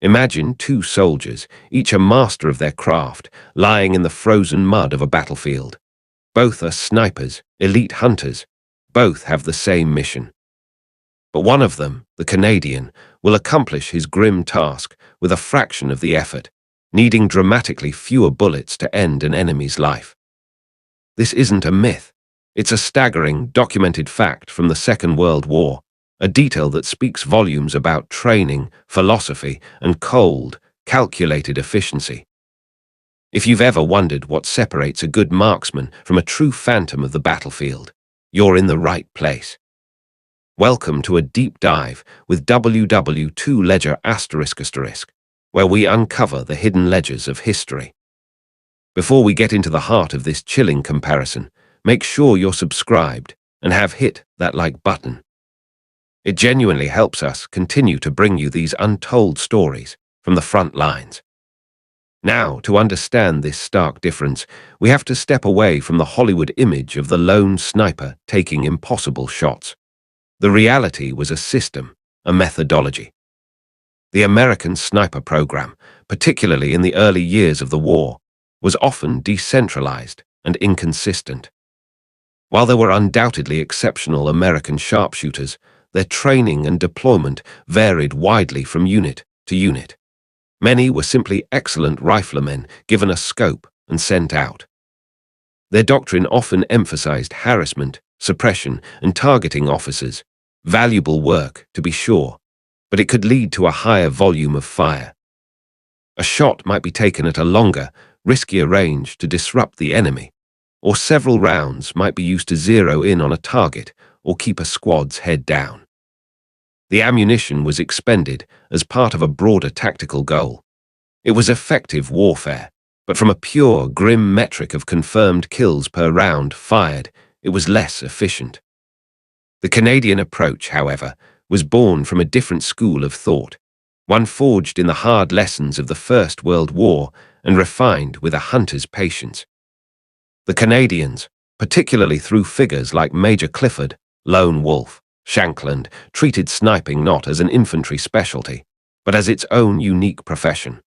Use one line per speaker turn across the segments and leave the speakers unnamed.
Imagine two soldiers, each a master of their craft, lying in the frozen mud of a battlefield. Both are snipers, elite hunters. Both have the same mission. But one of them, the Canadian, will accomplish his grim task with a fraction of the effort, needing dramatically fewer bullets to end an enemy's life. This isn't a myth. It's a staggering, documented fact from the Second World War, a detail that speaks volumes about training, philosophy, and cold, calculated efficiency. If you've ever wondered what separates a good marksman from a true phantom of the battlefield, you're in the right place. Welcome to a deep dive with WWII Ledger ***, where we uncover the hidden ledgers of history. Before we get into the heart of this chilling comparison, make sure you're subscribed and have hit that like button. It genuinely helps us continue to bring you these untold stories from the front lines. Now, to understand this stark difference, we have to step away from the Hollywood image of the lone sniper taking impossible shots. The reality was a system, a methodology. The American sniper program, particularly in the early years of the war, was often decentralized and inconsistent. While there were undoubtedly exceptional American sharpshooters, their training and deployment varied widely from unit to unit. Many were simply excellent riflemen given a scope and sent out. Their doctrine often emphasized harassment, suppression, and targeting officers. Valuable work, to be sure, but it could lead to a higher volume of fire. A shot might be taken at a longer, riskier range to disrupt the enemy, or several rounds might be used to zero in on a target or keep a squad's head down. The ammunition was expended as part of a broader tactical goal. It was effective warfare, but from a pure, grim metric of confirmed kills per round fired, it was less efficient. The Canadian approach, however, was born from a different school of thought, one forged in the hard lessons of the First World War and refined with a hunter's patience. The Canadians, particularly through figures like Major Clifford, Lone Wolf, Shankland, treated sniping not as an infantry specialty, but as its own unique profession.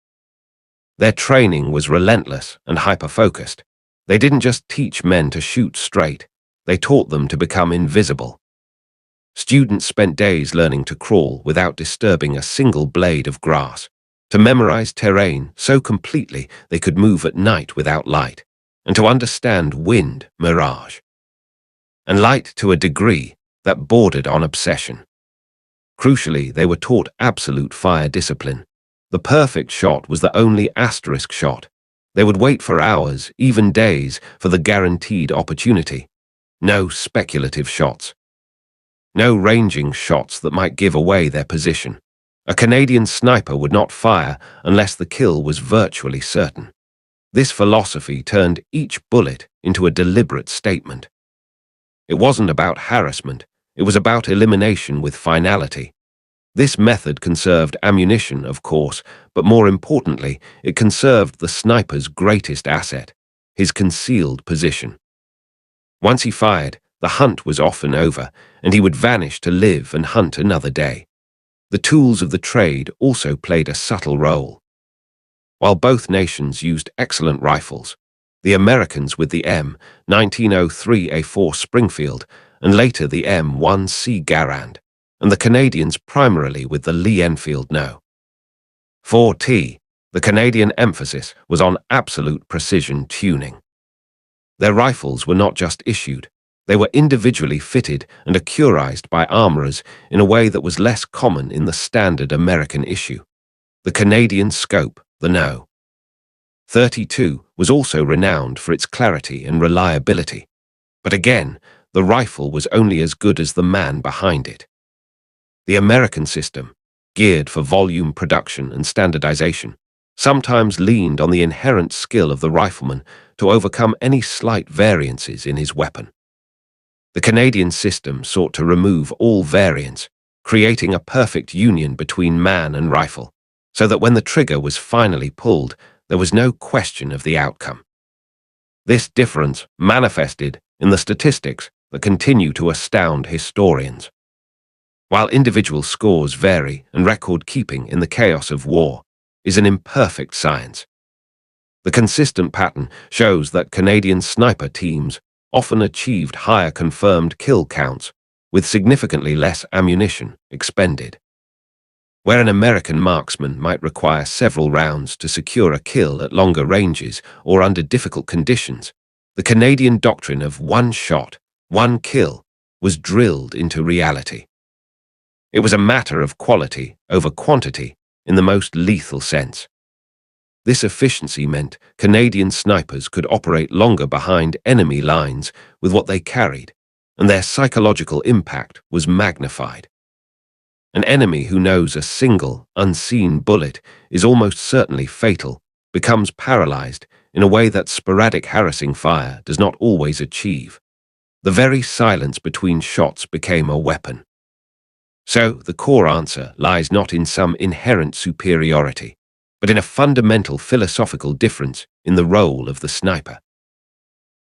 Their training was relentless and hyper-focused. They didn't just teach men to shoot straight, they taught them to become invisible. Students spent days learning to crawl without disturbing a single blade of grass, to memorize terrain so completely they could move at night without light, and to understand wind, mirage, and light to a degree that bordered on obsession. Crucially, they were taught absolute fire discipline. The perfect shot was the only asterisk shot. They would wait for hours, even days, for the guaranteed opportunity. No speculative shots. No ranging shots that might give away their position. A Canadian sniper would not fire unless the kill was virtually certain. This philosophy turned each bullet into a deliberate statement. It wasn't about harassment, it was about elimination with finality. This method conserved ammunition, of course, but more importantly, it conserved the sniper's greatest asset, his concealed position. Once he fired, the hunt was often over, and he would vanish to live and hunt another day. The tools of the trade also played a subtle role. While both nations used excellent rifles, the Americans with the M1903A4 Springfield and later the M1C Garand, and the Canadians primarily with the Lee Enfield No. 4T, the Canadian emphasis was on absolute precision tuning. Their rifles were not just issued, they were individually fitted and accurized by armorers in a way that was less common in the standard American issue. The Canadian scope, the No. 32, was also renowned for its clarity and reliability. But again, the rifle was only as good as the man behind it. The American system, geared for volume production and standardization, sometimes leaned on the inherent skill of the rifleman to overcome any slight variances in his weapon. The Canadian system sought to remove all variance, creating a perfect union between man and rifle, so that when the trigger was finally pulled, there was no question of the outcome. This difference manifested in the statistics that continue to astound historians. While individual scores vary and record-keeping in the chaos of war, is an imperfect science. The consistent pattern shows that Canadian sniper teams often achieved higher confirmed kill counts with significantly less ammunition expended. Where an American marksman might require several rounds to secure a kill at longer ranges or under difficult conditions, the Canadian doctrine of one shot, one kill was drilled into reality. It was a matter of quality over quantity in the most lethal sense. This efficiency meant Canadian snipers could operate longer behind enemy lines with what they carried, and their psychological impact was magnified. An enemy who knows a single, unseen bullet is almost certainly fatal becomes paralyzed in a way that sporadic harassing fire does not always achieve. The very silence between shots became a weapon. So, the core answer lies not in some inherent superiority, but in a fundamental philosophical difference in the role of the sniper.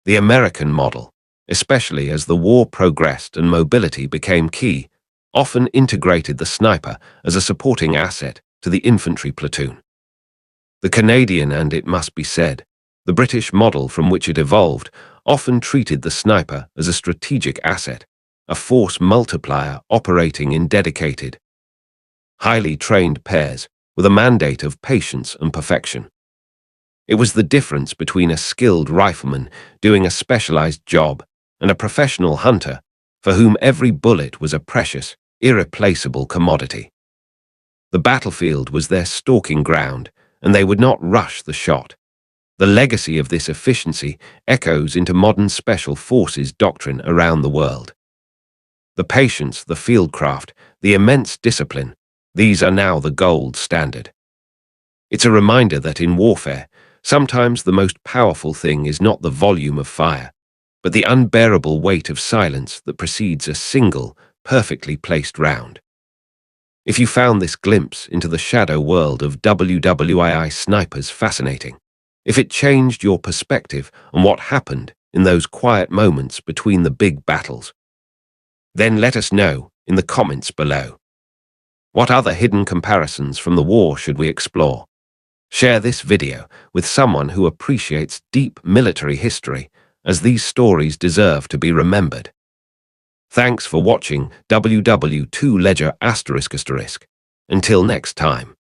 The American model, especially as the war progressed and mobility became key, often integrated the sniper as a supporting asset to the infantry platoon. The Canadian, and it must be said, the British model from which it evolved, often treated the sniper as a strategic asset, a force multiplier operating in dedicated, highly trained pairs with a mandate of patience and perfection. It was the difference between a skilled rifleman doing a specialized job and a professional hunter for whom every bullet was a precious, irreplaceable commodity. The battlefield was their stalking ground, and they would not rush the shot. The legacy of this efficiency echoes into modern special forces doctrine around the world. The patience, the fieldcraft, the immense discipline, these are now the gold standard. It's a reminder that in warfare, sometimes the most powerful thing is not the volume of fire, but the unbearable weight of silence that precedes a single, perfectly placed round. If you found this glimpse into the shadow world of WWII snipers fascinating, if it changed your perspective on what happened in those quiet moments between the big battles, then let us know in the comments below. What other hidden comparisons from the war should we explore? Share this video with someone who appreciates deep military history, as these stories deserve to be remembered. Thanks for watching WW2 Ledger ***. Until next time.